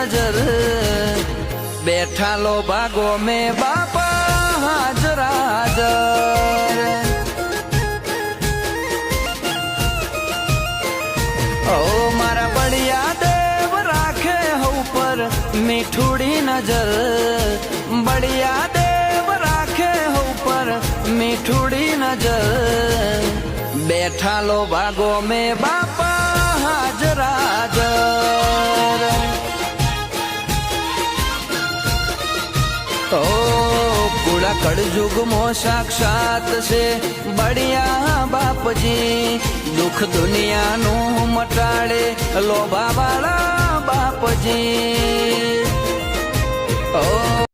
નજર બેઠા લો ભાગો મેં બાપા હાજર હાજર ઓ મારા બળિયા દેવ રાખે ઉપર મીઠુડી નજર બળિયા દેવ રાખે ઉપર મીઠુડી નજર બેઠા લો ભાગો મેં બાપા હાજર હાજર ઓ પૂરા કળજુગમાં સાક્ષાત છે બળિયા બાપજી દુઃખ દુનિયાનું મટાડે લોભા વાળા બાપજી ઓ